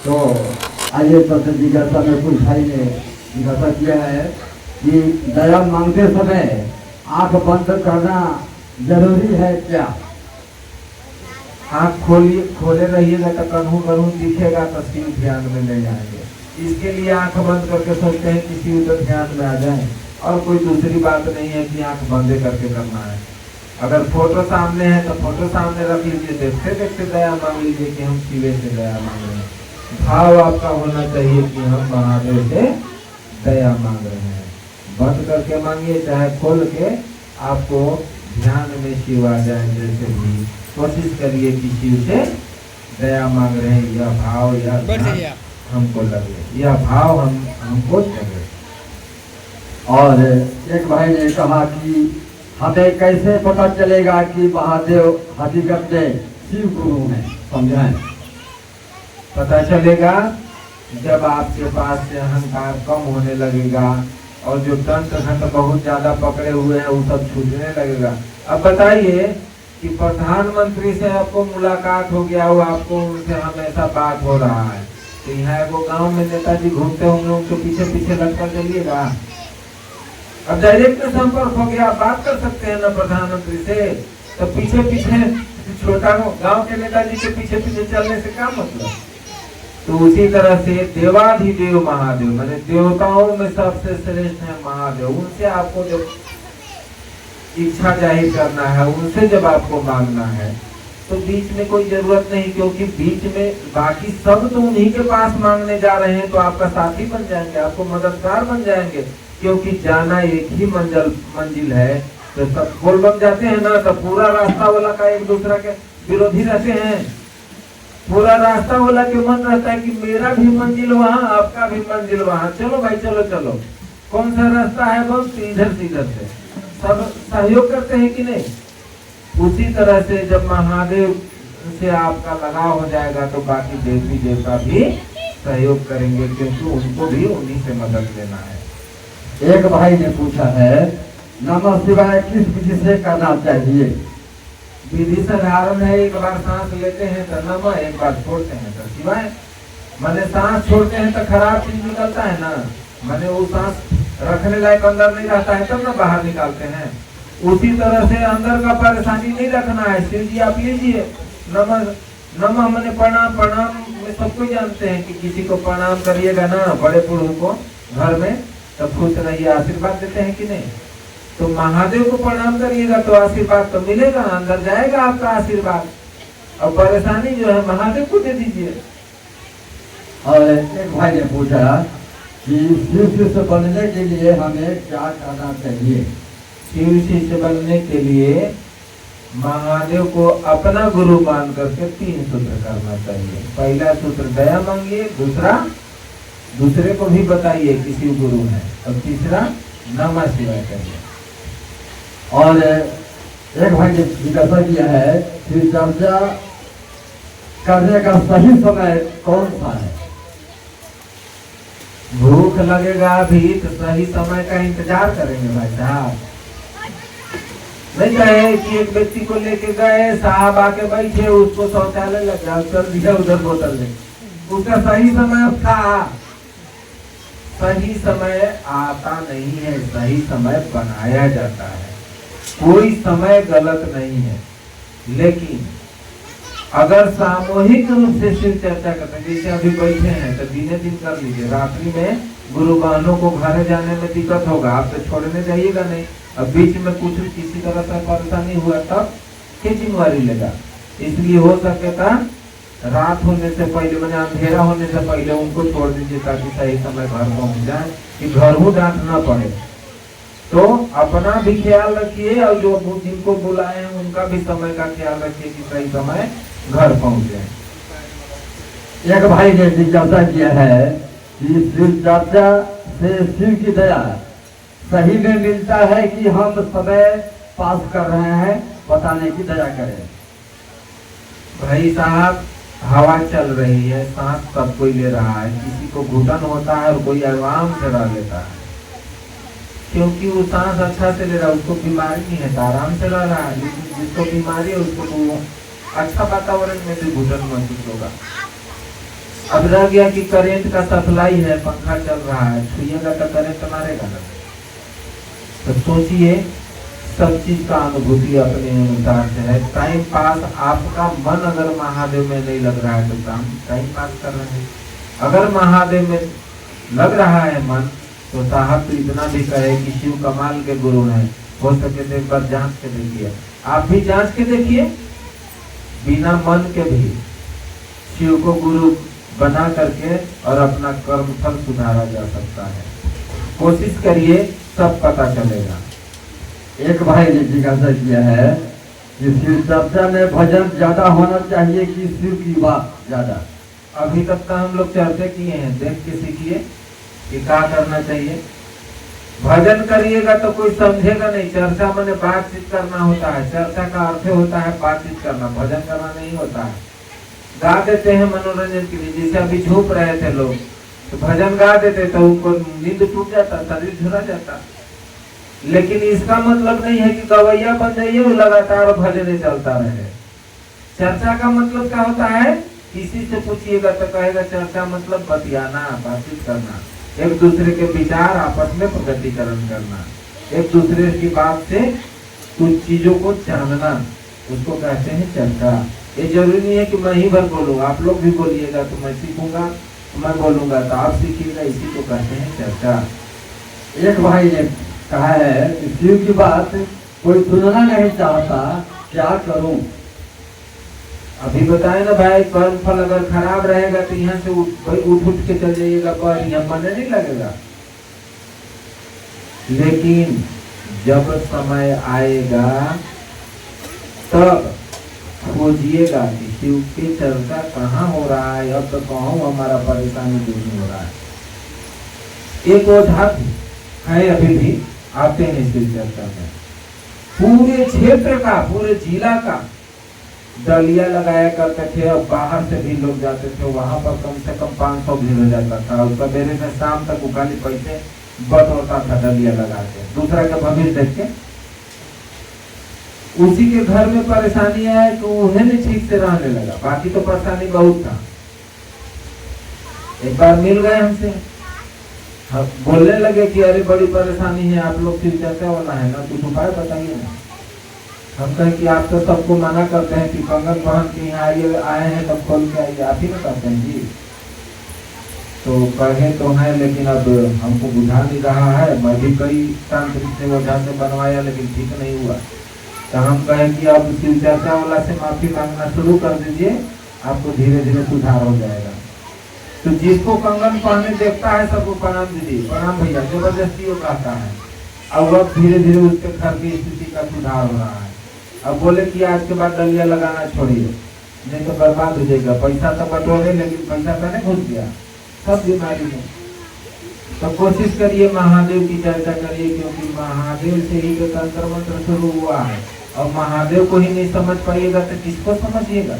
तो आइए सबसे जिज्ञासा में कुछ भाई ने जिज्ञासा किया है कि दया मांगते समय आंख बंद करना जरूरी है क्या? आँख खोले रहिएगा तो कन्हू कन्हू दिखेगा तो शिव ध्यान में ले जाएंगे। इसके लिए आंख बंद करके सोचते हैं कि शिव तो ध्यान में आ जाए, और कोई दूसरी बात नहीं है कि आंख बंद करके करना है। अगर फोटो सामने है तो फोटो सामने रख लीजिए, देखते देखते दया मांग लीजिए कि हम शिव से दया मांग रहे हैं। भाव आपका होना चाहिए कि हम महादेव से दया मांग रहे हैं। बंद करके मांगिए चाहे खोल के, आपको ध्यान में शिव आ जाए। जैसे भी कोशिश करिए कि शिव से दया मांग रहे हैं, यह भाव या हमको लगे, यह भाव हमको लगे। और एक भाई ने कहा कि हमें कैसे पता चलेगा कि महादेव हकीकत में शिव गुरु हैं, समझाएं। पता चलेगा जब आपके पास से अहंकार कम होने लगेगा और जो तंत्र घंट बहुत ज्यादा पकड़े हुए हैं वो सब छूटने लगेगा। अब बताइए कि प्रधानमंत्री से आपको मुलाकात हो गया हो, आपको उनसे हमेशा बात हो रहा है, तो यहाँ वो गांव में नेताजी घूमते होंगे, उनको पीछे पीछे लगकर चलिएगा। अब डायरेक्ट संपर्क हो गया, बात कर सकते हैं ना प्रधानमंत्री से, तो पीछे पीछे छोटा गांव के नेताजी के पीछे पीछे चलने से क्या मतलब। तो उसी तरह से देवाधिदेव महादेव माने देवताओं में सबसे श्रेष्ठ है महादेव। उनसे आपको जब इच्छा जाहिर करना है, उनसे जब आपको मांगना है, तो बीच में कोई जरूरत नहीं, क्योंकि बीच में बाकी सब तो उन्हीं के पास मांगने जा रहे हैं, तो आपका साथी बन जाएंगे, आपको मददगार बन जाएंगे। क्योंकि जाना एक ही मंजिल है। तो सब बोल बन जाते हैं ना, तो पूरा रास्ता वाला का एक दूसरा के विरोधी रहते हैं। पूरा रास्ता वाला के मन रहता है कि मेरा भी मंजिल वहाँ, आपका भी मंजिल वहाँ, चलो भाई चलो चलो। कौन सा रास्ता है बस इधर से इधर से, सब सहयोग करते हैं कि नहीं। उसी तरह से जब महादेव से आपका लगाव हो जाएगा तो बाकी देवी देवता भी सहयोग करेंगे, क्योंकि उनको भी उन्हीं से मदद लेना है। एक भाई ने पूछा है नमः शिवाय किस विधि से करना चाहिए? विधि साधारण है, एक बार सांस लेते हैं तो नमः, एक बार छोड़ते हैं तो शिवाय। मैंने सांस छोड़ते हैं तो खराब चीज निकलता है ना, मैंने वो सांस रखने लायक अंदर नहीं रहता है तब ना बाहर निकालते हैं। उसी तरह से अंदर का परेशानी नहीं रखना है। शिव जी आप लीजिए नमः, नमः मैंने प्रणाम, प्रणाम में सबको जानते हैं कि किसी को प्रणाम करिएगा ना, बड़े बूढ़ों को घर में, तो खुश रहिए, आशीर्वाद देते हैं कि नहीं। तो महादेव को प्रणाम करिएगा तो आशीर्वाद तो मिलेगा, अंदर जाएगा आपका आशीर्वाद। और परेशानी जो है महादेव को दे दीजिए। और एक भाई ने पूछा कि शिव शिष्य बनने के लिए हमें क्या करना चाहिए? शिव शिष्य बनने के लिए महादेव को अपना गुरु मान करके 3 सूत्र करना चाहिए। पहला सूत्र दया मांगिए, दूसरे को भी बताइए कि शिव गुरु है, और तीसरा नमः शिवाय करिए। और एक भाई ने जिज्ञासा किया है कि चर्चा करने का सही समय कौन सा है? भूख लगेगा अभी तो सही समय का इंतजार करेंगे भाई साहब। नहीं कहे कि एक व्यक्ति को लेके गए, साहब आके बैठे, उसको शौचालय लग गया, कर दिया उधर बोतल में, उसका सही समय था। सही समय आता नहीं है, सही समय बनाया जाता है। कोई समय गलत नहीं है, लेकिन अगर सामूहिक रूप से शिव चर्चा करते हैं, जैसे अभी बैठे हैं तो दिने दिन कर लीजिए। रात्रि में गुरु बहनों को घर जाने में दिक्कत होगा, आप तो छोड़ने जाइएगा नहीं। अब बीच में कुछ किसी तरह से परेशानी हुआ तब के जिम्मेवारी लेगा। इसलिए हो सकेगा रात होने से पहले, मैंने अंधेरा होने से पहले उनको छोड़ दीजिए, ताकि सही समय घर पहुंच जाए, कि घर हो डांट ना पड़े। तो अपना भी ख्याल रखिए और जो जिनको बुलाए हैं उनका भी समय का ख्याल रखिए कि सही समय घर पहुंच जाए। एक भाई ने जिज्ञासा किया है कि शिव चर्चा से शिव की दया सही में मिलता है कि हम समय पास कर रहे हैं, बताने की दया करें। भाई साहब हवा चल रही है, सांस सब कोई ले रहा है, किसी को घुटन होता है और कोई आराम से रह लेता है, क्योंकि वो सांस अच्छा से ले रहा है, उसको बीमारी नहीं है तो आराम से रह रहा है। जिसको बीमारी है उसको अच्छा वातावरण में भी घुटन महसूस होगा। अब रह गया कि करंट का सप्लाई है, पंखा चल रहा है, छुइएगा तो करंट मारेगा ना। तो सोचिए, सब चीज का अनुभूति अपने अनुसार से है। टाइम पास आपका मन अगर महादेव में नहीं लग रहा है तो काम टाइम पास कर रहे हैं। अगर महादेव में लग रहा है मन, तो साहब तो इतना भी कहे कि शिव कमाल के गुरु हैं, हो सके तो एक बार जांच के देखिए। आप भी जांच के देखिए, बिना मन के भी शिव को गुरु बना करके और अपना कर्म फल सुधारा जा सकता है। कोशिश करिए, सब पता चलेगा। एक भाई ने जिज्ञासा किया है कि शिव चर्चा में भजन ज्यादा होना चाहिए कि शिव की बात ज्यादा। अभी तक तो हम लोग चर्चा किए हैं, देख के सीखिए कि क्या करना चाहिए। भजन करिएगा तो कोई समझेगा नहीं। चर्चा मैंने बातचीत करना होता है, चर्चा का अर्थ होता है बातचीत करना, भजन करना नहीं होता है। गा देते हैं मनोरंजन के लिए, जैसे अभी झूप रहे थे लोग, तो भजन गा देते तो उनको नींद टूट जाता, शरीर झुरा जाता। लेकिन इसका मतलब नहीं है कि गवैया बन जाइए और लगातार भजन चलता रहे। चर्चा का मतलब क्या होता है? किसी से पूछिएगा तो कहेगा चर्चा मतलब बतियाना, बातचीत करना, एक दूसरे के विचार आपस में प्रगतिकरण करना, एक दूसरे की बात से कुछ चीजों को जानना, उसको कहते हैं चर्चा। ये जरूरी नहीं है कि मैं ही भर बोलूंगा, आप लोग भी बोलिएगा तो मैं सीखूंगा, मैं बोलूंगा तो आप सीखिएगा, इसी को कहते हैं चर्चा। एक भाई ने कहा है कि शिव की बात कोई सुनना नहीं चाहता, क्या करूं? अभी बताए ना भाई, कर्म फल अगर खराब रहेगा तो यहाँ से उठ के चल जाइएगा, पर यहाँ मन नहीं लगेगा। लेकिन जब समय आएगा तब खोजिएगा कि शिव की चर्चा कहाँ हो रहा है, अब तो कहूँ हमारा परेशानी दूर नहीं हो रहा है। एक ओझा है, अभी भी आते हैं शिव चर्चा में, पूरे क्षेत्र का, पूरे जिला का डलिया लगाया करते थे और बाहर से भी लोग जाते थे। वहां पर कम से कम 500 भीड़ हो जाता था, और सवेरे से शाम तक उखाली पैसे बटोरता था डलिया लगा के, दूसरा का भविष्य देख के। उसी के घर में परेशानी है तो उन्हें नहीं ठीक से रहने लगा, बाकी तो परेशानी बहुत था। एक बार मिल गए हमसे, हम बोलने लगे कि अरे बड़ी परेशानी है, आप लोग शिव चर्चा वाला है ना, कुछ उपाय बताइए ना। हम कहें कि आप तो सबको मना करते हैं कि कंगन पहन के यहाँ आए हैं तब खोल के आइए, आप ही ना करते हैं जी। तो कहे तो है, लेकिन अब हमको बुझा नहीं रहा है। मैं भी कई तांत्रिक से वजह से बनवाया लेकिन ठीक नहीं हुआ। तो हम कहें कि आप शिव चर्चा वाला से माफी मांगना शुरू कर दीजिए, आपको धीरे धीरे सुधार हो जाएगा। तो जिसको कंगन पहने देखता है सबको प्रणाम दीजिए, प्रणाम भैया, जबरदस्ती वो कहता है। अब अब धीरे धीरे उसके घर की स्थिति का सुधार हो रहा है। अब बोले कि आज के बाद डलिया लगाना छोड़िए, नहीं तो बर्बाद हो जाएगा। पैसा तो बटोरे लेकिन पैसा तो नहीं घुस गया, सब बीमारी में। तो कोशिश करिए महादेव की चर्चा करिए, क्योंकि महादेव से ही तो तंत्र मंत्र शुरू हुआ है। और महादेव को ही नहीं समझ पाइएगा तो किसको समझिएगा?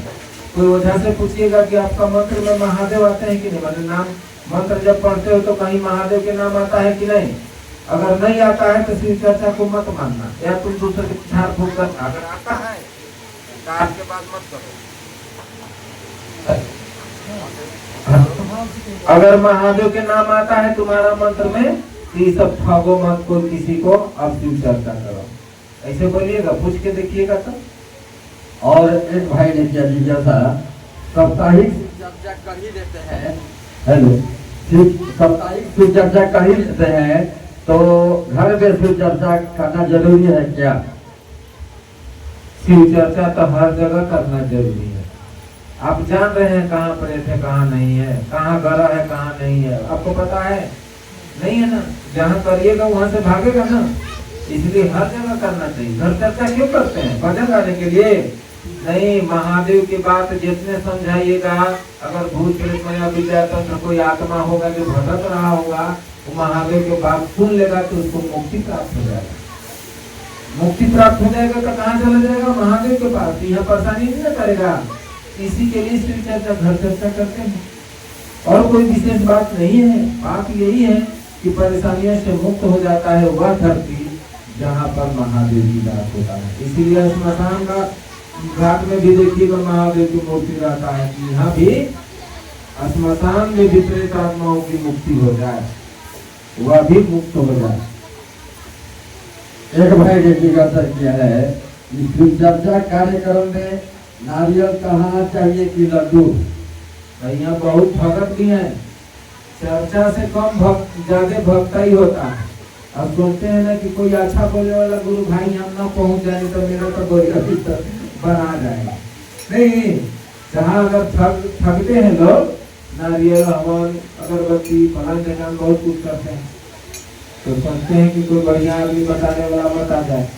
कोई ओझा से पूछिएगा कि आपका मंत्र में महादेव आते हैं कि नहीं, मतलब नाम मंत्र जब पढ़ते हो तो कहीं महादेव के नाम आता है कि नहीं। अगर नहीं आता है तो शिव चर्चा को मत मानना, या तुम दूसरे के झाड़ फूक कर। अगर आता है तो आज के बाद मत करो। अगर महादेव के नाम आता है तुम्हारा मंत्र में तो ये सब ठगो मत को किसी को, अब शिव चर्चा करो, ऐसे बोलिएगा, पूछ के देखिएगा। तो और एक भाई ने क्या जिज्ञासा, साप्ताहिक शिव चर्चा कर ही देते हैं, हेलो, साप्ताहिक शिव चर्चा कर ही देते हैं, तो घर में शिव चर्चा करना जरूरी है क्या? शिव चर्चा तो हर जगह करना जरूरी है। आप जान रहे हैं कहाँ प्रेत है कहाँ नहीं है, कहाँ ग्रह है कहाँ नहीं है, आपको पता है? नहीं है ना। जहाँ करिएगा वहां से भागेगा ना, इसलिए हर जगह करना चाहिए। घर चर्चा क्यों करते हैं? भजन गाने के लिए नहीं। महादेव की बात जितने समझाइएगा, अगर भूत प्रेत में विद्या तंत्र कोई आत्मा होगा जो भटक रहा होगा, वो महादेव के बात सुन लेगा तो उसको मुक्ति प्राप्त हो जाएगा। मुक्ति प्राप्त हो जाएगा तो कहाँ चला जाएगा? महादेव के पास। यहाँ परेशानी नहीं ना करेगा। इसी के लिए शिव चर्चा घर चर्चा करते हैं, और कोई विशेष बात नहीं है। बात यही है कि परेशानियों से मुक्त हो जाता है वह धरती जहाँ पर महादेव की बात होता है। इसीलिए स्मशान का घाट में भी देखिएगा महादेव की मूर्ति रहता है कि यहाँ भी श्मशान में विपरीत आत्माओं की मुक्ति हो जाए, वह भी मुक्त हो जाए। एक भाई ने जिज्ञासा किया है कि शिव चर्चा कार्यक्रम में नारियल कहाँ चाहिए कि लड्डू? यहाँ बहुत भगत भी हैं, चर्चा से कम भक्त ज्यादा भक्त ही होता है। अब सोचते हैं ना कि कोई अच्छा बोलने वाला गुरु भाई हम ना पहुंच जाए तो मेरा तो अभी तक बना जाएगा। नहीं, जहाँ अगर ठगते हैं लोग, नारियल हवन अगरबत्ती फलाने काम बहुत कुछ करते हैं, तो सोचते हैं कि कोई बढ़िया आदमी बताने वाला बता जाए।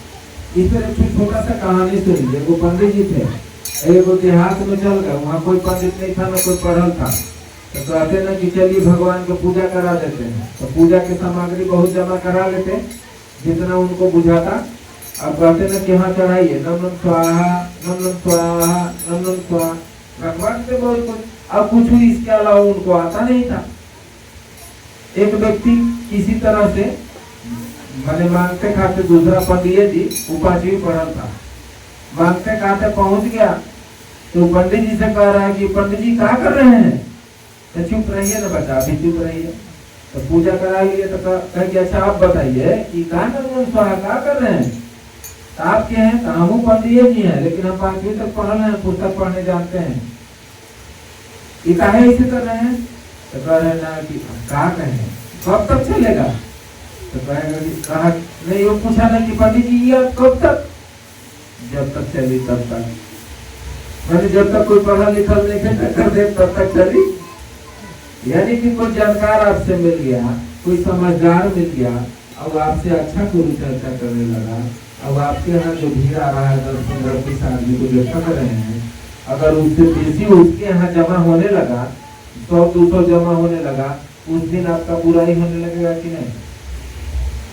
इस तरह की छोटा सा कहानी सुनी। वो पंडित जी थे, एक देहात में चल गए, वहाँ कोई पंडित नहीं था, न कोई पढ़ल था, तो कहते ना कि चलिए भगवान को पूजा करा देते हैं। तो पूजा की सामग्री बहुत जमा करा लेते जितना उनको बुझाता। अब कहते ना कि हाँ चढ़ाइए, नम नम स्वाहा, नम नम स्वाहा, नम नम स्वाहा, भगवान से बहुत कुछ। अब कुछ भी इसके अलावा उनको आता नहीं था। एक व्यक्ति किसी तरह से मैंने मांगते खाते, दूसरा पंडित जी उपाधि पढ़ल था, मांगते खाते पहुंच गया, तो पंडित जी से कह रहा है कि पंडित जी क्या कर रहे हैं? तो चुप रहिए ना बेटा, अभी चुप रहिए। तो पूजा करा लिए, तो कह कि अच्छा आप बताइए कि क्या कर रहे हैं? तो आप क्या हैं? तो हम पंडित जी हैं, लेकिन हम 5वीं तक पढ़ रहे हैं, पुस्तक पढ़ने जानते हैं। ये काहे ऐसे कर रहे हैं? तो कह रहे ना कि क्या कहें, कब तक चलेगा? तो कहेगा कि कहा नहीं, वो पूछा ना कि पंडित जी ये कब तक? जब तक चली तब तक, मैंने जब तक कोई पढ़ा लिखा नहीं कर दे तब तक चली। यानी कि कोई जानकार आपसे मिल गया, कोई समझदार मिल गया, अब आपसे अच्छा गुरु चर्चा करने लगा। अब आपके यहाँ जो भीड़ आ रहा है 10-15-20 आदमी को जो ठग रहे हैं, अगर उससे बेसी उसके यहाँ जमा होने लगा, 100-200 जमा होने लगा, उस दिन आपका बुराई होने लगेगा कि नहीं?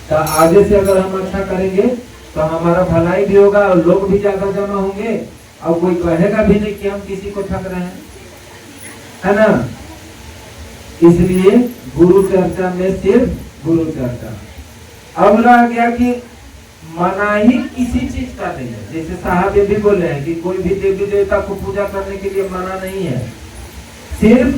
तो आगे से अगर हम अच्छा करेंगे तो हमारा भलाई भी होगा और लोग भी ज्यादा जमा होंगे, और कोई कहेगा भी नहीं कि हम किसी को ठग रहे हैं, है ना? इसलिए गुरु चर्चा में सिर्फ गुरु चर्चा। अब रह गया कि मनाही किसी चीज का नहीं है। जैसे साहब ये भी बोले हैं कि कोई भी देवी देवता को पूजा करने के लिए मना नहीं है। सिर्फ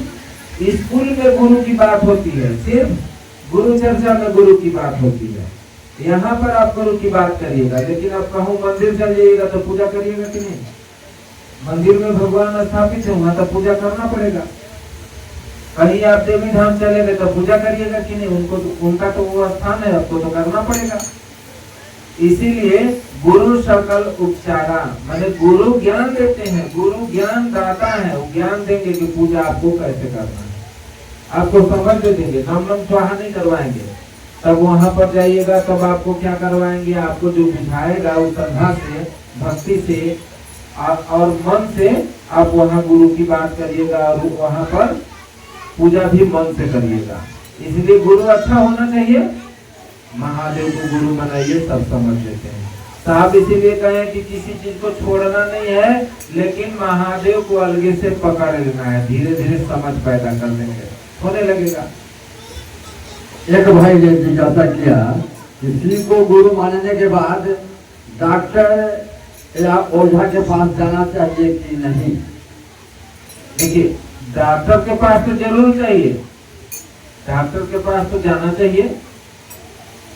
स्कूल में गुरु की बात होती है, सिर्फ गुरु चर्चा में गुरु की बात होती है। यहाँ पर आप गुरु की बात करिएगा, लेकिन आप कहूँ मंदिर चल जाइएगा तो पूजा करिएगा कि नहीं? मंदिर में भगवान स्थापित है, वहां तो पूजा करना पड़ेगा। कहीं आप देवी धाम चले गए तो पूजा करिएगा कि नहीं? उनका तो वो स्थान है, आपको तो करना पड़ेगा। इसीलिए गुरु सकल उपचारा, माने गुरु ज्ञान देते हैं, गुरु ज्ञान दाता है। वो ज्ञान देंगे कि पूजा आपको कैसे करना है, आपको समझ दे देंगे। नम नम स्वाहा नहीं करवाएंगे, तब वहां पर जाइएगा तब आपको क्या करवाएंगे? आपको जो बुझाएगा उस श्रद्धा से, भक्ति से और मन से आप वहाँ गुरु की बात करिएगा, और वहाँ पर पूजा भी मन से करिएगा। इसलिए गुरु अच्छा होना चाहिए। महादेव को गुरु बनाइए, सब समझ लेते हैं। साहब इसीलिए कहे कि किसी चीज को छोड़ना नहीं है, लेकिन महादेव को अलगे से पकड़ लेना है, धीरे धीरे समझ पैदा कर लेंगे, होने लगेगा। एक भाई ने जिज्ञासा किया, किसी को गुरु मानने के बाद डॉक्टर या ओझा के पास जाना चाहिए कि नहीं? देखिए, डॉक्टर के पास तो जरूर चाहिए, डॉक्टर के पास तो जाना चाहिए।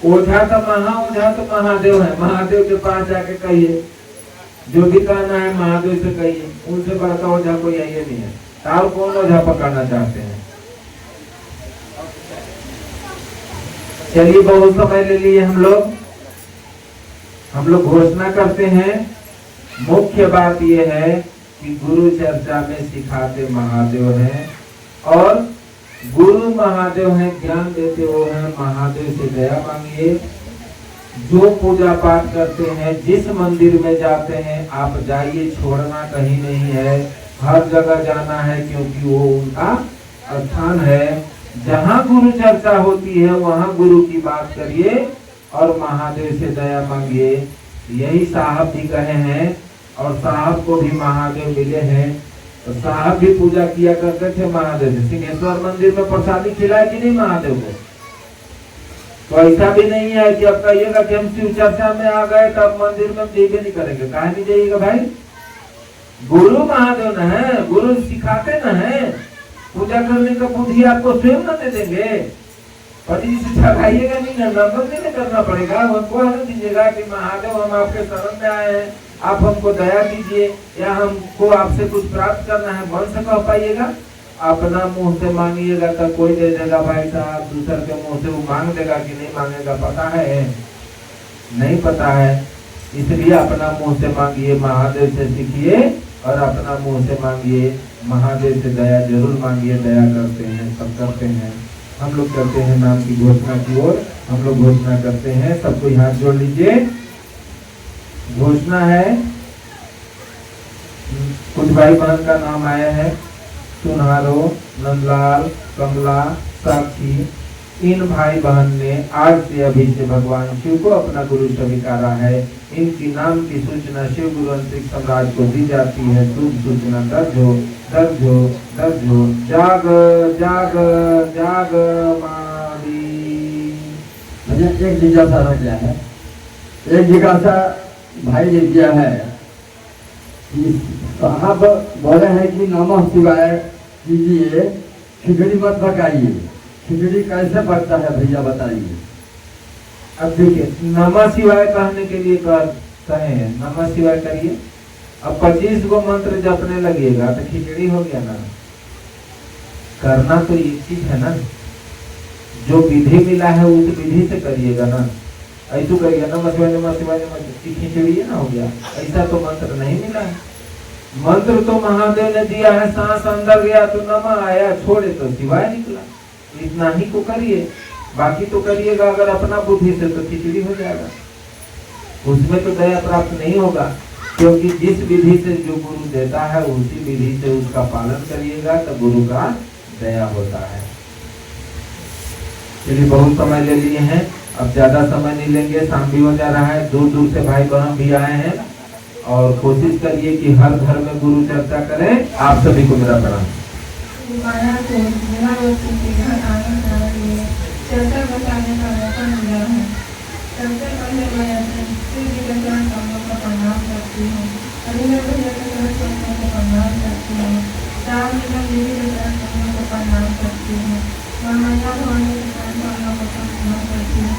ओझा तो महादेव है, महादेव के पास जाके कहिए, जो भी कहना है महादेव से कहिए, उनसे बड़का ओझा कोई आइए नहीं है। और कौन ओझा पकड़ना चाहते हैं? चलिए, बहुत समय ले लिए हम लोग घोषणा करते हैं। मुख्य बात यह है कि गुरु चर्चा में सिखाते महादेव हैं, और गुरु महादेव हैं, ज्ञान देते वो हैं। महादेव से दया मांगिए। जो पूजा पाठ करते हैं, जिस मंदिर में जाते हैं, आप जाइए, छोड़ना कहीं नहीं है, हर जगह जाना है, क्योंकि वो उनका स्थान है। जहाँ गुरु चर्चा होती है वहाँ गुरु की बात करिए और महादेव से दया मांगिए। यही साहब भी कहे हैं, और साहब को भी महादेव मिले हैं, तो साहब भी पूजा किया करते थे महादेव से। सिंहेश्वर मंदिर में प्रसादी खिलाए कि नहीं महादेव को? तो ऐसा भी नहीं है कि अब कहिएगा कि हम शिव चर्चा में आ गए तब मंदिर में देवे नहीं करेंगे। कहा नहीं जाइएगा भाई, गुरु महादेव न है, गुरु सिखाते न है। पूजा करने का बुद्धि आपको स्वयं न दे देंगे? पति जी से ठगाइएगा नहीं ना, नम्बर नहीं करना पड़ेगा। हमको हमें दीजिएगा कि महादेव हम आपके शरण में आए हैं, आप हमको दया दीजिए, या हमको आपसे कुछ प्राप्त करना है, मन से कह पाइएगा? अपना मुंह से मांगिएगा तो कोई दे देगा भाई साहब, दूसर के मुंह से वो मांग देगा कि नहीं मांगेगा, पता है? नहीं पता है। इसलिए अपना मुंह से मांगिए, महादेव से सीखिए, और अपना मुंह से मांगिए, महादेव से दया जरूर मांगिए। दया करते हैं, सब करते हैं। हम लोग करते हैं नाम की घोषणा की ओर, हम लोग घोषणा करते हैं। सबको हाथ जोड़ लीजिए। घोषणा है, कुछ भाई बहन का नाम आया है, सुनहारो, नंदलाल, कमला, साक्षी। इन भाई बहन ने आज से अभी से भगवान शिव को अपना गुरु स्वीकारा है। इनकी नाम की सूचना शिव गुरु अंतरिक्ष सम्राट को दी जाती है। शुभ सूचना दर्ज हो, दर्ज हो, दर्ज हो। जाग जाग जाग मारी। एक जिज्ञासा रह गया है, एक जिज्ञासा भाई ने किया है कि साहब बोले हैं कि नमः शिवाय कीजिए, खिचड़ी मत पकाइए। खिचड़ी कैसे पकता है भैया बताइए। अब देखिए, नमः शिवाय कहने के लिए कहे हैं, नमः शिवाय करिए। अब 25 गो मंत्र जपने लगेगा तो खिचड़ी हो गया ना। करना तो एक चीज है ना, जो विधि मिला है उस विधि से करिएगा ना। ऐसा करिएगा नमः शिवाय नमः शिवाय नमः, खिचड़ी है ना, हो गया। ऐसा तो मंत्र नहीं मिला है। मंत्र तो महादेव ने दिया है, सांस अंदर गया तो नमः आया, छोड़े तो शिवाय निकला। इतना ही को करिए, बाकी तो करिएगा अगर अपना बुद्धि से तो खिचड़ी हो जाएगा, उसमें तो दया प्राप्त नहीं होगा। क्योंकि जिस विधि से जो गुरु देता है उसी विधि से उसका पालन करिएगा तो गुरु का दया होता है। चलिए, बहुत समय ले लिए हैं, अब ज्यादा समय नहीं लेंगे, शाम भी हो जा रहा है। दूर दूर से भाई बहन भी आए हैं, और कोशिश करिए कि हर घर में गुरु चर्चा करें। आप सभी को मेरा प्रणाम। चर्चा बताने का मौका मिला है। सबसे पहले मैं अपने शिव जी के चरण कमलों का प्रणाम करती हूँ, हरिहर भैया के चरण कमलों को प्रणाम करती हूँ, राम नीलम देवी के चरण कमलों को प्रणाम करती हूँ, मैया भवानी के चरण कमलों को प्रणाम करती हूँ।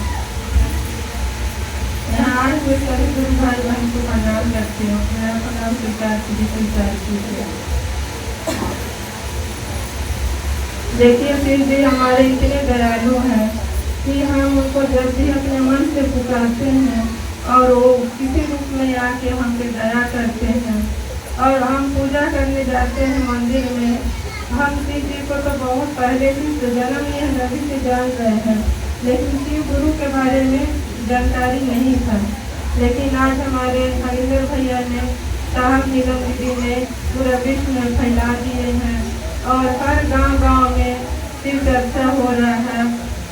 यहाँ आए हुए सभी गुरु भाई बहन को प्रणाम करती हूँ। मेरा प्रणाम स्वीकार कीजिए। देखिए, शिव जी हमारे इतने दयालु हैं कि हम उनको जब भी अपने मन से पुकारते हैं और वो किसी रूप में आके हम पे दया करते हैं। और हम पूजा करने जाते हैं मंदिर में। हम शिव जी को तो बहुत पहले से जन्म लिए नदी से जान रहे हैं, लेकिन शिव गुरु के बारे में जानकारी नहीं था। लेकिन आज हमारे हरिंदर भैया ने, साहब नीलम दीदी ने पूरा विश्व में फैला दिए हैं, और हर गांव में शिव चर्चा हो रहा है।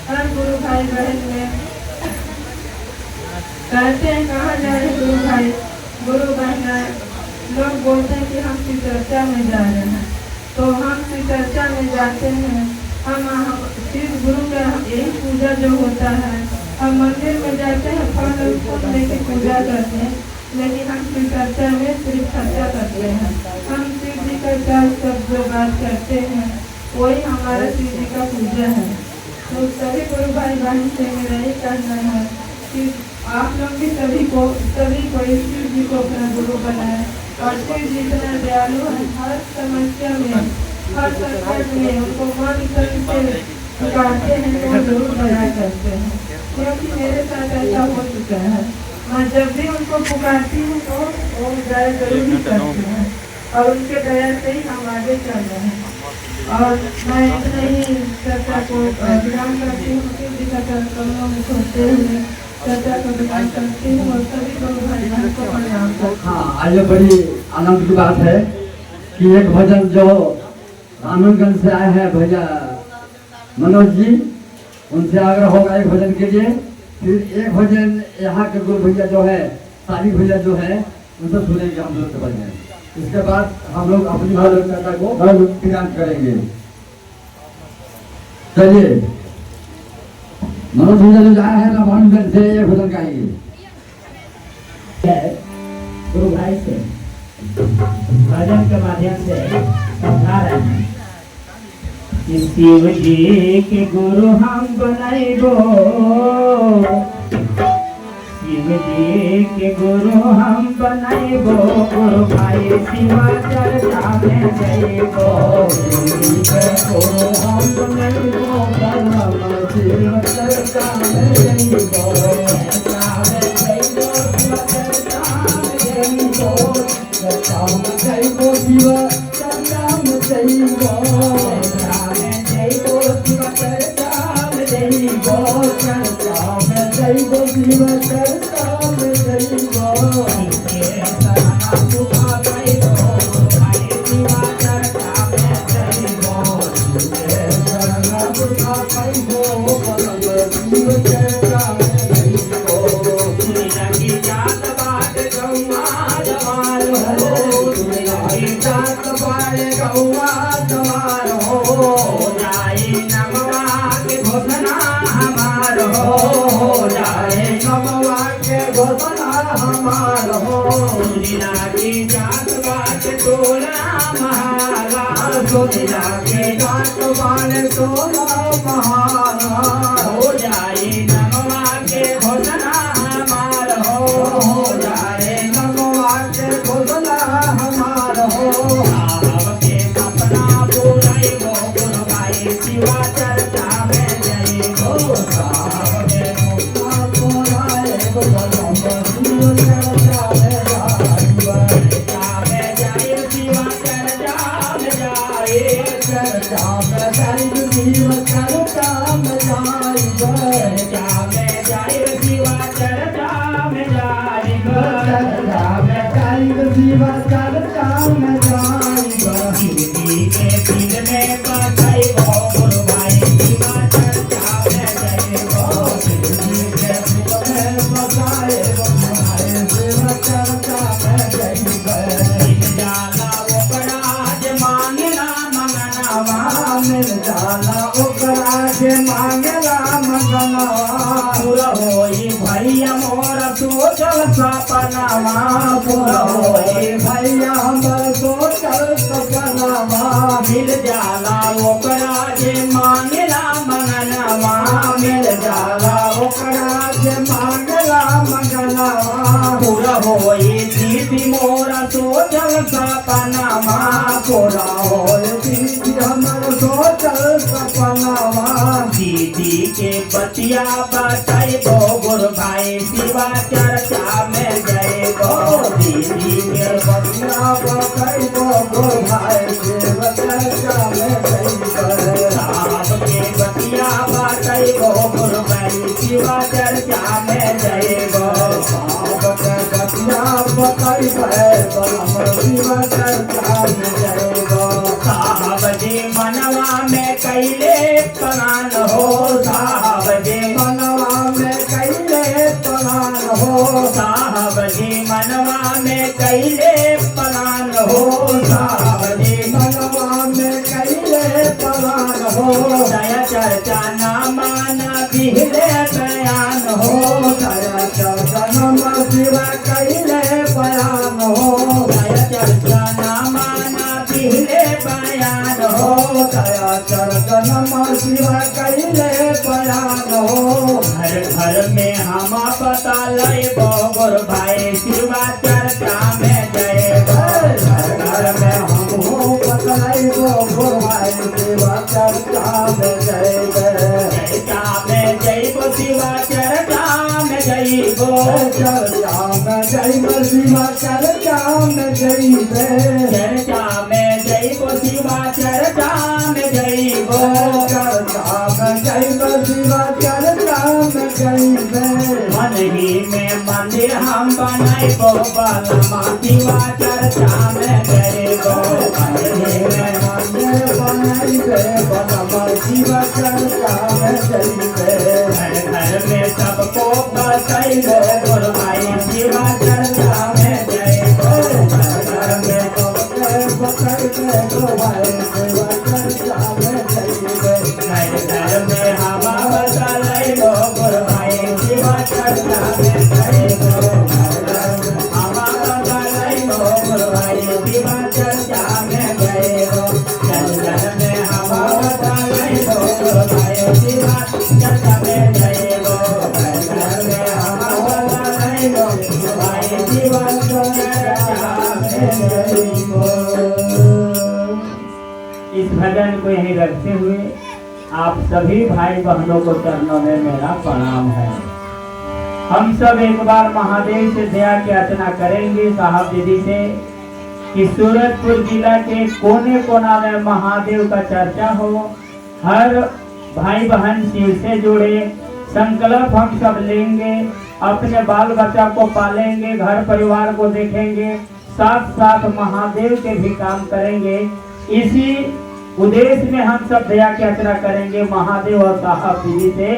हर गुरु भाई बहन में कहते हैं कहाँ जाए गुरु भाई, गुरु बहन लोग बोलते हैं कि हम शिव चर्चा में जा रहे हैं, तो हम शिव चर्चा में जाते हैं। हम शिव गुरु का यही पूजा जो होता है, हम मंदिर में जाते हैं, फल फूल लेके पूजा करते हैं, लेकिन हम शिव चर्चा में सिर्फ चर्चा करते हैं। हम शिव जी का सब जो बात करते हैं वही हमारा शिव जी का पूजा है। तो सभी गुरु भाई बहन से मेरा ये कहना है कि आप लोग भी सभी को शिव जी को अपना गुरु बनाए। और शिव जी इतना दयालु है, हर समस्या में, हर संकट में उनको मन से पुकारते हैं तो वो जरूर दया करते हैं। क्योंकि मेरे साथ ऐसा हो चुका है, मैं जब भी उनको पुकारती हूँ तो वो दया जरूर ही करते हैं, और उनके दया से ही हम आगे चल रहे हैं। और मैं इतना ही चर्चा को विराम करती हूँ। शिव जी का कमलों में खोजते हुए चर्चा को विराम करती हूँ, और सभी गुरु भाई बहन को प्रणाम करती हूँ। हाँ, आज बड़ी आनंद की बात है कि एक भजन जो रामगंज से आए हैं भैया मनोज जी, उनसे आग्रह होगा एक भजन के लिए। फिर एक भजन यहाँ के गुरु भैया जो है, सारी भैया जो है, उनसे सुनेंगे हम लोग के भजन। इसके बाद हम लोग अपनी कथा को विराम करेंगे। चलिए, मनोज भैया जो जा रहे हैं रामगंज से एक भजन गाएंगे गुरु भाई से भजन के माध्यम से समझा रहे हैं। शिव जी के गुरु हम बनैबो, शिव जी के गुरु हम बनैबो, गुरु भाई शिवा चर्चा में जइबो। शिव जी के गुरु हम बनैबो, बनम शिव चर्चा में जइबो। चर्चा में जइबो, शिव चर्चा में जइबो। चर्चा में जइबो, शिव चर्चा में जइबो। चर्चा में जइबो, शिव चर्चा में जइबो। चर्चा में जइबो, शिव चर्चा में जइबो। के सना सुखा पाइबो, भाई शिवा चर्चा में जइबो। के सना सुखा पाइबो, बनम शिव चर्चा में जइबो। दुनिया की जात बाट गौआ जवार हो, दुनिया की जात बाट गौआ जवार हो। जाए नमवा के घोषणा हमार हो, जाए नमवा के घोषणा हमार हो। दुनिया की जात बाट टोला महारा, दुनिया के जात बाट टोला महारा। हो जाए नमवा के घोषणा हमार हो, जाए नमवा के घोषणा हमार हो। साहब के सपना पूराइबो, गुरु भाई शिवा चर्चा में जइबो। साहब के सपना पूराइबो, बनम शिव चर्चा में जाइबो। चर्चा में जाइब, शिवा चर्चा में जाइब। चर्चा में जाइब, शिव चर्चा में जाइब। चर्चा में जाइब, शिवा चर्चा में जाइब। चर्चा में जाइब, शिवा चर्चा में जाइब। शिव जी के पीर में बसाइबो, गुरु भाई शिवा चर्चा में जइबो। शिव जी के पीर में बसाइबो, भाई शिवा चर्चा में जइबो। मिल जाला ओकरा जे मांगला मंगनवा, मिल जाला ओकरा जे मांगला मंगनवा। पूरा होई भैया मोर सोचल सपनावा, पूरा होई भैया हमर सोचल सपनावा। मिल जाला ओकरा जे मांगला मंगनवा, मिल जाला ओकरा जे मांगला मंगनवा। पूरा होई दीदी मोर सोचल सपनावा, पूरा होई दीदी हमर सोचल सपनावा। दीदी के बतिया बताइबो, गुरु भाई शिवा चर्चा में जइबो। दीदी के बतिया बताइबो, गुरु भाई शिवा चर्चा में जइबो। साहब के बतिया बताइबो, गुरु भाई शिवा चर्चा में जइबो। साहब के बतिया बताइबो, बनम शिवा चर्चा में जइबो। साहब जी मनवा में कैले प्लान हो, साहब जी मनवा में कैले प्लान हो। साहब जी मनवा में कैले प्लान हो, साहब जी मनवा में कैले प्लान हो। दया चर्चा ना माना दिहले बयान हो, दया चर्चा ना शिवा कैले बयान हो। दया चर्चा ना माना दिहले बयान हो, दया चर्चा ना शिवा कैले बयान हो। घर घर में हम पता लइबो, गुरु भाई शिवा चर्चा में जइबो। घर घर में हम हो पता लइबो, गुरु भाई शिवा चर्चा में जइबो। चर्चा में जइबो, शिवा चर्चा में जइबो। चर्चा में जइबो, शिवा चर्चा में जइबो। चर्चा में जइबो, शिवा चर्चा में जइबो। चर्चा में जइबो, शिवा चर्चा में जइबो। मन ही में मंदिर हम बनाइबो, बनम शिवा चर्चा में जइबो। मन ही में मंदिर बनाइबो, बनम शिवा चर्चा में जइबो। घर घर में सबको बताइबो, गुरु भाई शिवा चर्चा में जइबो। घर घर में सबको बताइबो, गुरु भाई शिवा चर्चा में जइबो। घर घर में हम बताइबो, गुरु भाई शिवा चर्चा में जइबो। घर घर में हम बताइबो, गुरु भाई शिवा चर्चा में जइबो। घर घर में हम बताइबो। भजन को यहीं रखते हुए आप सभी भाई बहनों को चरणों में मेरा प्रणाम है। हम सब एक बार महादेव से दया की याचना करेंगे साहब दीदी से कि सूरजपुर जिला के कोने कोना में महादेव का चर्चा हो, हर भाई बहन शिव से जुड़े, संकल्प हम सब लेंगे, अपने बाल बच्चा को पालेंगे, घर परिवार को देखेंगे, साथ साथ महादेव के भी काम करेंगे। इसी उद्देश्य में हम सब दया की याचना करेंगे महादेव और साहब दीदी से।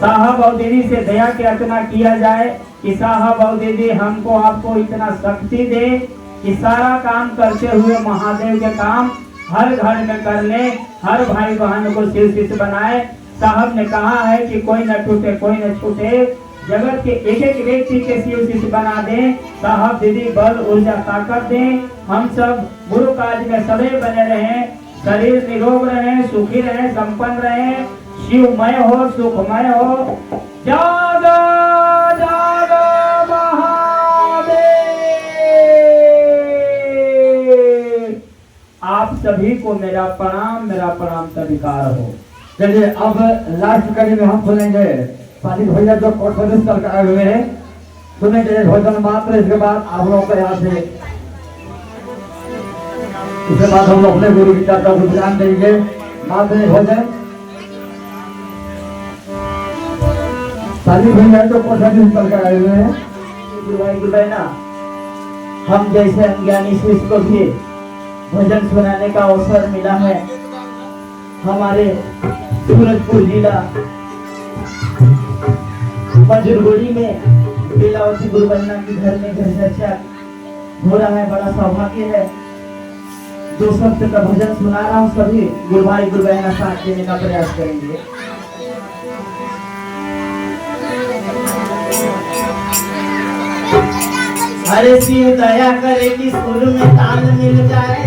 साहब और दीदी से दया की याचना किया जाए कि साहब और दीदी हमको आपको इतना शक्ति दे कि सारा काम करते हुए महादेव के काम हर घर में कर ले, हर भाई बहन को शिव शिष्य बनाए। साहब ने कहा है कि कोई न टूटे कोई न छूटे, जगत के एक एक व्यक्ति के शिव शिष्य बना दें। साहब दीदी बल ऊर्जा ताकत दें, हम सब गुरु काज में सदैव बने रहें, शरीर निरोग रहे, सुखी रहे, संपन्न रहे, शिवमय हो, सुखमय हो। जागा जागा महादेव। आप सभी को मेरा प्रणाम स्वीकार हो। चलिए अब लास्ट कड़ी में हम सुनेंगे सालिक भैया जो कोटवाली स्तर का आए हुए हैं, सुनेंगे भजन मात्र। इसके बाद आप लोगों को यहाँ से इसके बाद हम लोग अपने गुरु की चर्चा को ध्यान देंगे। मात्र भोजन सालिक भैया जो कोटवाली स्तर का आए हुए हैं। गुरु भाई ना, हम जैसे अज्ञानी शिष्य को भी भजन सुनाने का अवसर मिला है। हमारे सूरजपुर जिला मंजूरगुड़ी में बेलावती गुरु बन्ना के घर में घर चर्चा हो रहा है। बड़ा सौभाग्य है। 2 शब्द का भजन सुना रहा हूँ, सभी गुरु भाई गुरु बहना साथ देने का प्रयास करेंगे। हरे शिव दया करे कि सुर में ताल मिल जाए,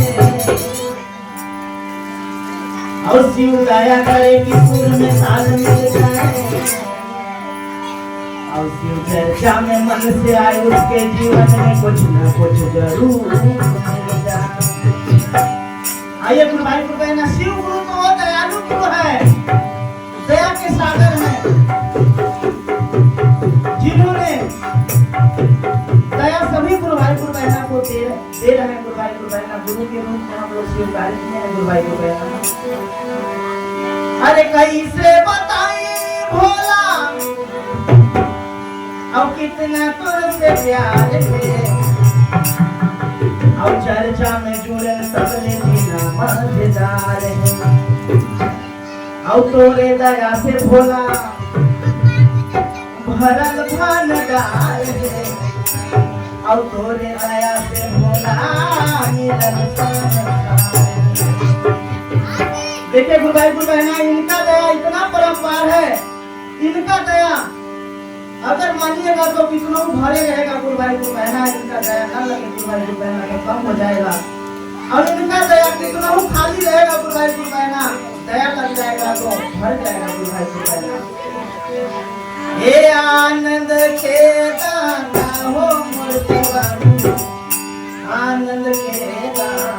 और शिव दया करे कि सुर में ताल मिल जाए, और शिव चर्चा में मन से आए उसके जीवन में कुछ न कुछ जरूर मिल जाए। आइए गुरु भाई गुरु बहना, शिव गुरु तो वो दयालु गुरु है, दया के सागर है, जिन्होंने दया सभी गुरु भाई गुरु बहना को दे रहे हैं। गुरु भाई गुरु बहना गुरु के रूप में हम लोग स्वीकार किए हैं। गुरु भाई गुरु बहना, अरे कैसे बताए भोला अब कितना तुझसे प्यार है, अब चर्चा में जुड़े सबने जीना मजेदार है, अब तोरे दया से भोला भरल भंडार है, अब तोरे दया से भोला मिलन संसार। देखिए गुरु भाई गुरु बहना, इनका दया इतना परम्पार है, इनका दया अगर मानिएगा तो कितना भरे रहेगा। गुरु भाई गुरु बहना, इनका दया न लगे गुरु भाई गुरु बहना तो कम हो जाएगा, और इनका दया कितना खाली रहेगा गुरु भाई गुरु बहना, दया लग जाएगा तो भर जाएगा गुरु भाई गुरु बहना। हे आनंद के दाना हो मूर्ति बाबू, आनंद के दाना।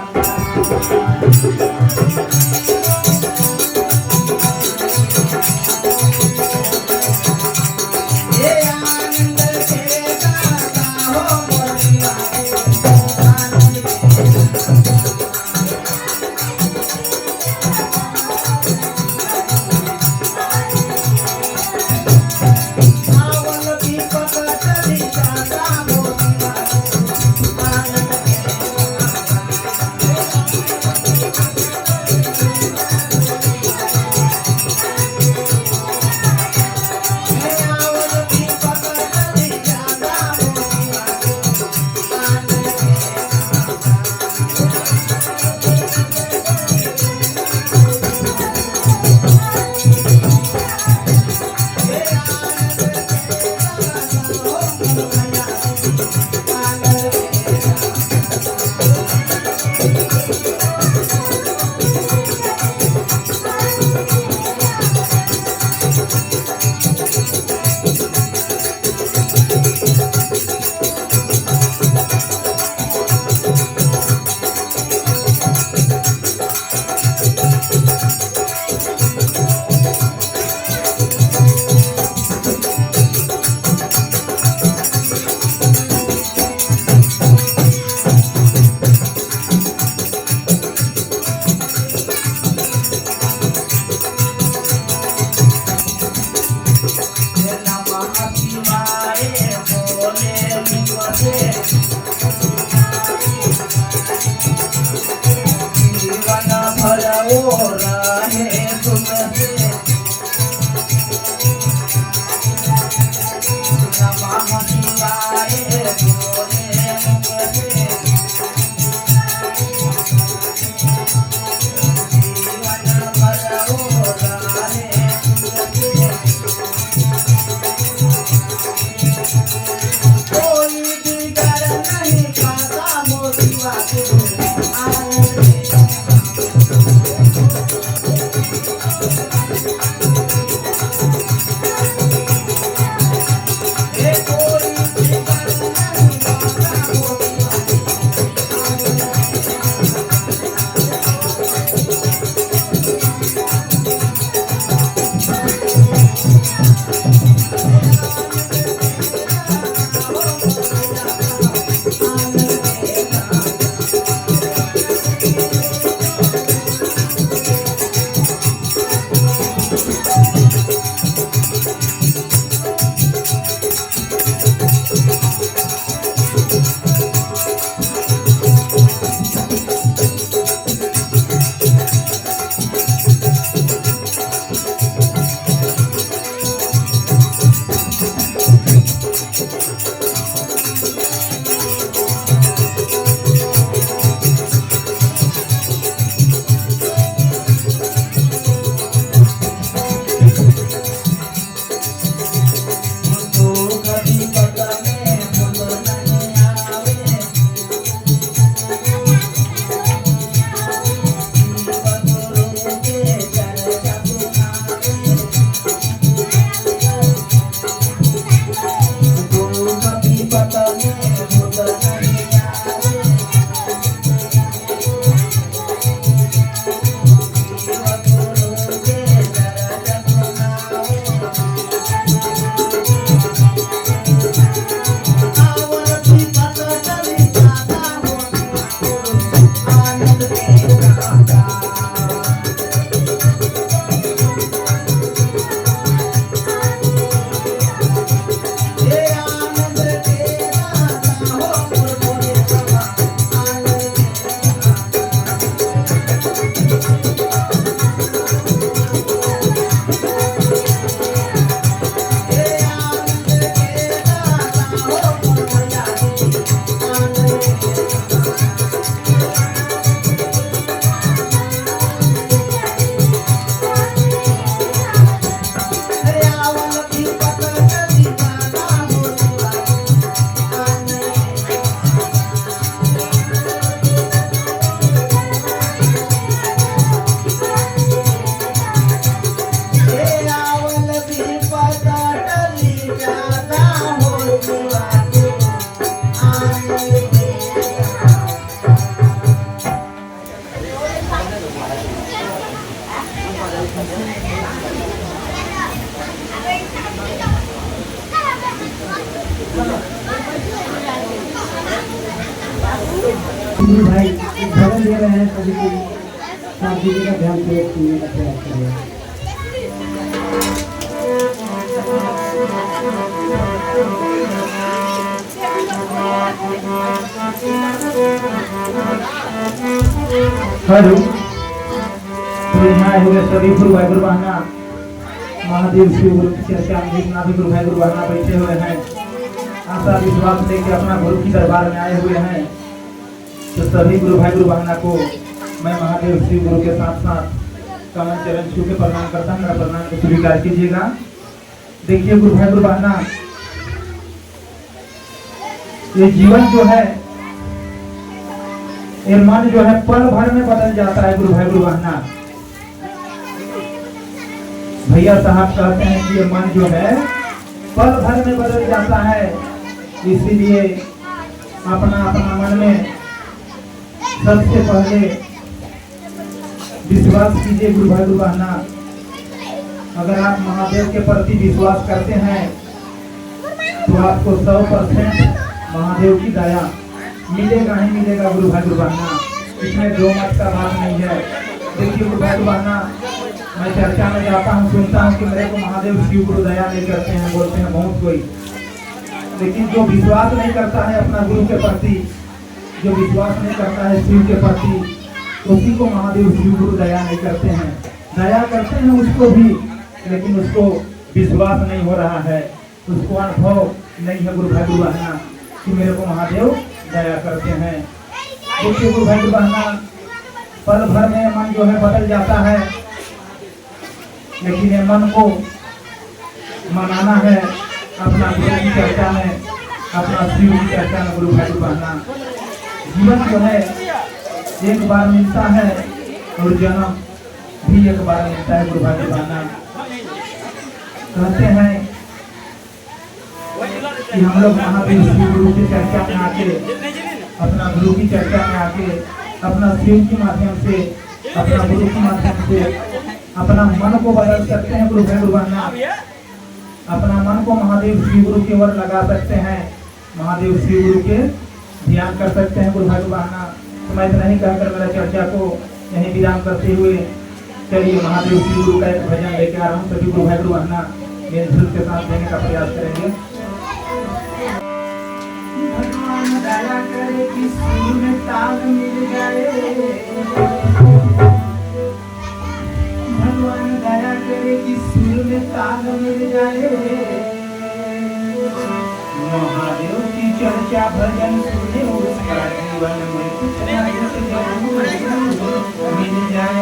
गुरु भाई भजन दे रहे हैं, सभी को साथ दीजिए का ध्यान से सुनने का प्रयास करें। हेलो, तो यहाँ हुए सभी गुरु भाई गुरु बहना महादेव शिव गुरु की चर्चा में जितना भी गुरु भाई गुरु बहना बैठे हुए हैं, आशा विश्वास लेके अपना गुरु की दरबार में आए हुए हैं। तो सभी गुरु भाई गुरु बहना को मैं महादेव शिव गुरु के साथ साथ कमल चरण छू के प्रणाम करता हूँ। मेरा प्रणाम को स्वीकार कीजिएगा। देखिए गुरु भाई गुरु बहना, ये जीवन जो है, ये मन जो है पल भर में बदल जाता है। गुरु भाई गुरु बहना, भैया साहब कहते हैं कि ये मन जो है पल भर में बदल जाता है। इसीलिए अपना अपना मन में सबसे पहले विश्वास कीजिए। गुरु भाई गुरु बहना, अगर आप महादेव के प्रति विश्वास करते हैं तो आपको 100% महादेव की दया मिलेगा ही मिलेगा। गुरु भाई गुरु बहना, इसमें दो मत का बात नहीं है। देखिए गुरु भाई गुरु बहना, मैं चर्चा में जाता हूँ, सुनता हूँ कि मेरे को महादेव शिव गुरु दया नहीं करते हैं, बोलते हैं बहुत कोई। लेकिन जो विश्वास नहीं करता है अपना गुरु के प्रति, जो विश्वास नहीं करता है शिव के प्रति, उसी को महादेव शिव गुरु दया नहीं करते हैं। दया करते हैं उसको भी, लेकिन उसको विश्वास नहीं हो रहा है, उसको अनुभव नहीं है गुरु भाई गुरु बहना कि मेरे को महादेव दया करते हैं। देखिए गुरु भाई गुरु बहना, पल भर में मन जो है बदल जाता है, लेकिन ये मन को मनाना है अपना गुरु की चर्चा में, अपना शिव की चर्चा में। गुरु भाई गुरु बहना, जीवन जो है एक बार मिलता है और जन्म भी एक बार मिलता है। गुरु भाई गुरु बहना, कहते हैं कि हम लोग महादेव शिव गुरु की चर्चा में आके, अपना गुरु की चर्चा में आके, अपना शिव के माध्यम से, अपना गुरु के माध्यम से अपना मन को बदल सकते हैं। गुरु भाई गुरु बहना, अपना मन को महादेव शिव गुरु की ओर लगा सकते हैं, महादेव शिव गुरु के ध्यान कर सकते हैं। गुरु भाई गुरु बहना, तो मैं इतना ही कहकर मेरा चर्चा को यहीं विराम करते हुए चलिए महादेव शिव गुरु का एक भजन लेके आ रहा हूँ। सभी गुरु भाई गुरु बहना मेरे दिल के साथ देने का प्रयास करेंगे। भगवान दया करे कि सुर में ताल मिल जाए, भगवान दया करे कि सुर में ताल मिल जाए। महादेव की चर्चा भजन सुने, उसका जीवन में कुछ ना कुछ जरूर मिल जाए।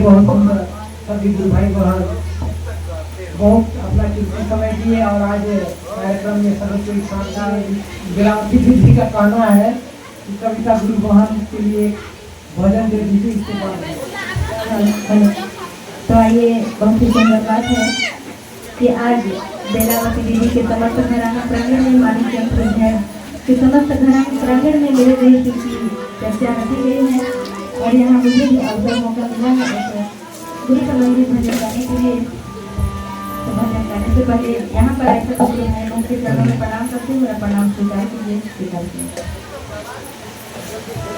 बहुत सुंदर सभी गुरु भाई बहन बहुत अपना कीमती समय दिए और आज कार्यक्रम में सभी को शानदार विरामती जी का कहना है कि कविता गुरु बहन के लिए भजन दे दीजिए इसके बाद। तो आइए, बहुत ही सुंदर बात है कि आज बेलावती दीदी के समस्त घराना प्रांगण में मालिक यंत्र है कि समस्त घराना प्रांगण में मेरे देश की चर्चा रखी गई है और यहाँ मुझे भी अवसर मौका मिला है गुरु संबंधित भजन गाने के लिए। तो भजन गाने से पहले यहाँ पर ऐसे कुछ है उनके चरणों में प्रणाम करते हुए मेरा प्रणाम स्वीकार कीजिए।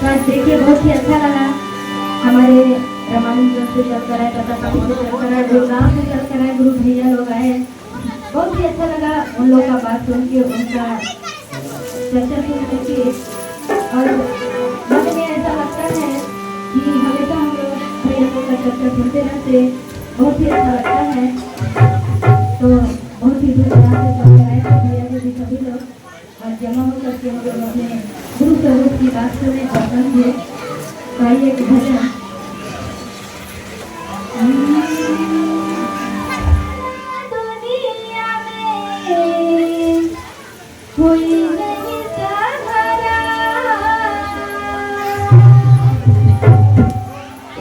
तो आज देखिए बहुत ही अच्छा लगा, हमारे रामानंद से चल कर आए, तथा से चल कर आए, गुरुग्राम से चल कर आए, गुरु भैया लोग आए। बहुत ही अच्छा लगा उन लोग का बात सुन के, उनका चर्चा सुन के और मन में ऐसा लगता है कि हमेशा हम लोग भैया लोग का चर्चा सुनते रहते, बहुत ही अच्छा लगता है। तो बहुत ही दूर दराज से चल कर आए भैया जी सभी लोग और जमा हो करके हम लोग अपने गुरु स्वरूप की बात सुने और समझे। तो आइए कि भजन दुनिया में कोई नहीं सहारा,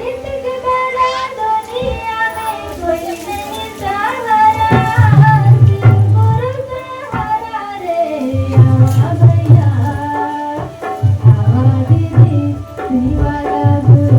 इतने बड़ा दुनिया में कोई नहीं सहारा, गुरु सहारा रे आवा भैया, आवा दीदी दीवारा गुरु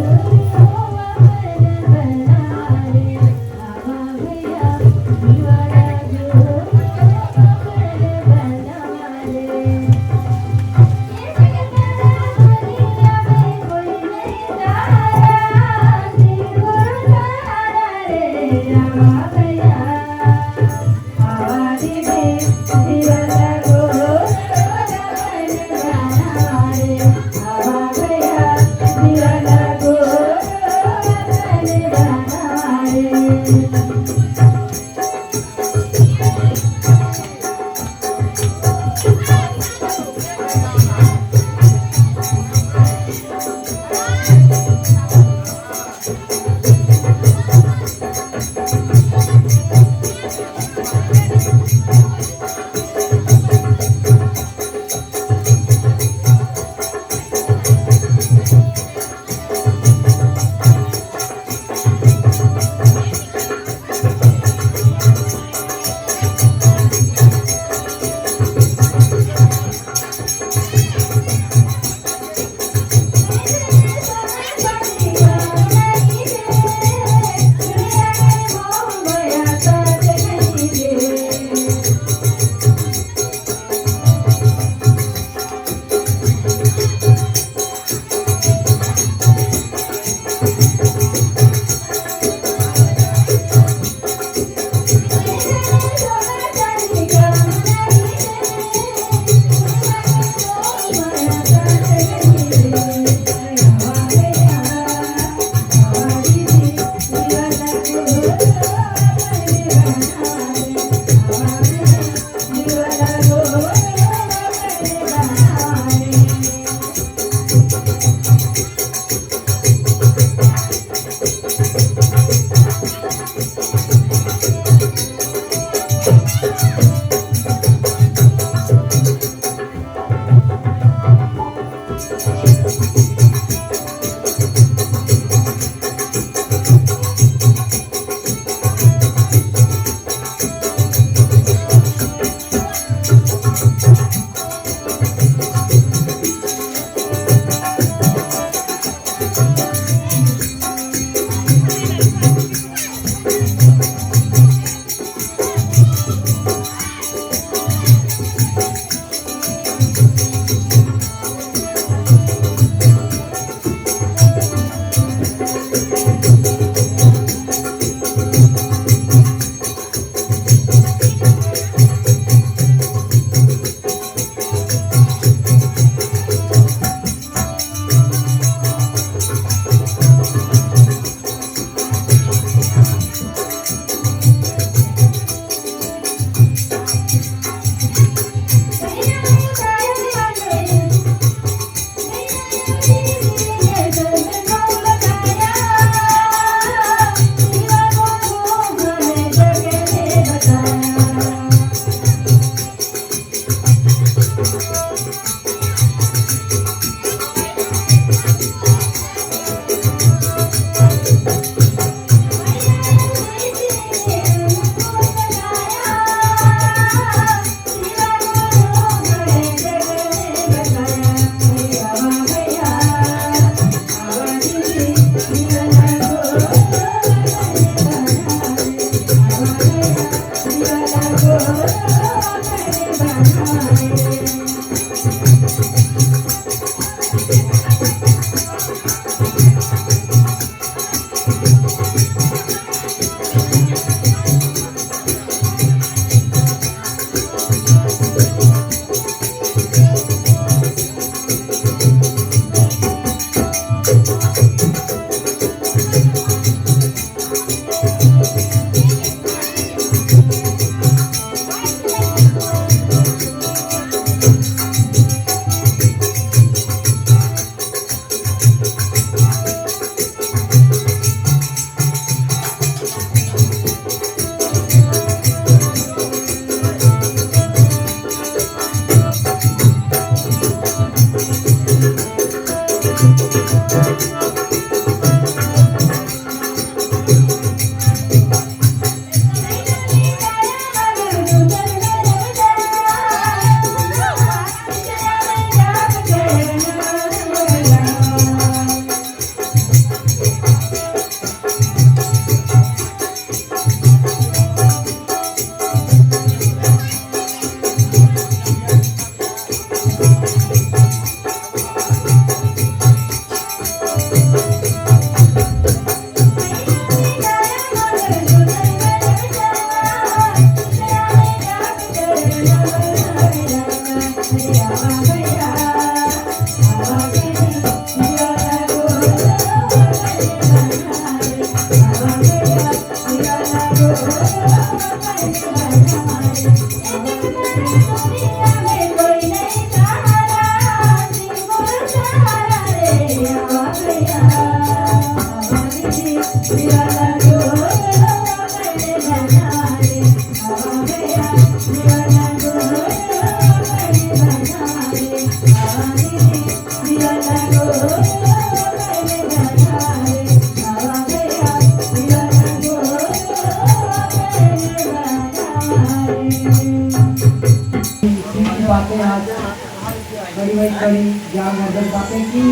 मोटिवेट करी, ज्ञानवर्धक बातें की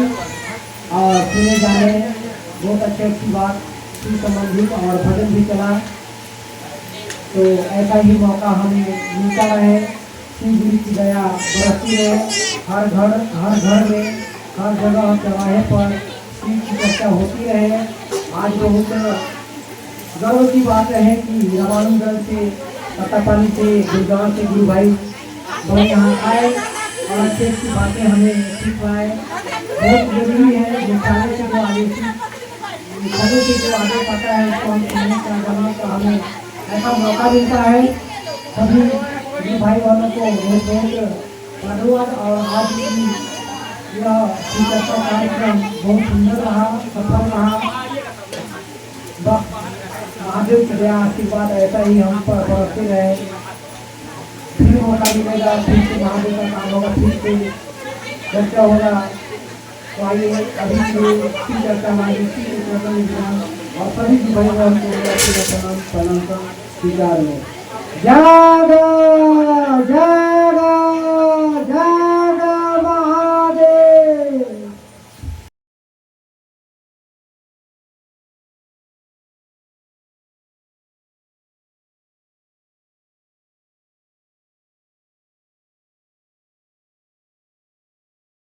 और सुने जाने बहुत अच्छी बात की संबंधित और भजन भी चला। तो ऐसा ही मौका हमें मिलता रहे, शिव गुरु की दया बरसती रहे, हर घर में हर जगह चौराहे पर शिव की चर्चा होती रहे। आज बहुत गर्व की बात है कि रामानुजगंज से, ततापानी से, गुड़गांव से गुरु भाई बड़े यहाँ आए और अच्छी अच्छी बातें हमें सीख पाए। बहुत जरूरी है जो खाने से जो आगे खाने से जो आगे पाता है उसको हम सुनने का, जानने का हमें ऐसा मौका मिलता है। सभी गुरु भाई वालों को धन्यवाद। और आज की यह चर्चा कार्यक्रम बहुत सुंदर रहा, सफल रहा। महादेव की दया आशीर्वाद ऐसा ही हम पर बरसते रहे। फिर मौका मिलेगा, फिर से महादेव का काम होगा, फिर से चर्चा होगा। तो आइए अभी की चर्चा हमारी और सभी भाई बहन को प्रणाम स्वीकार में। जय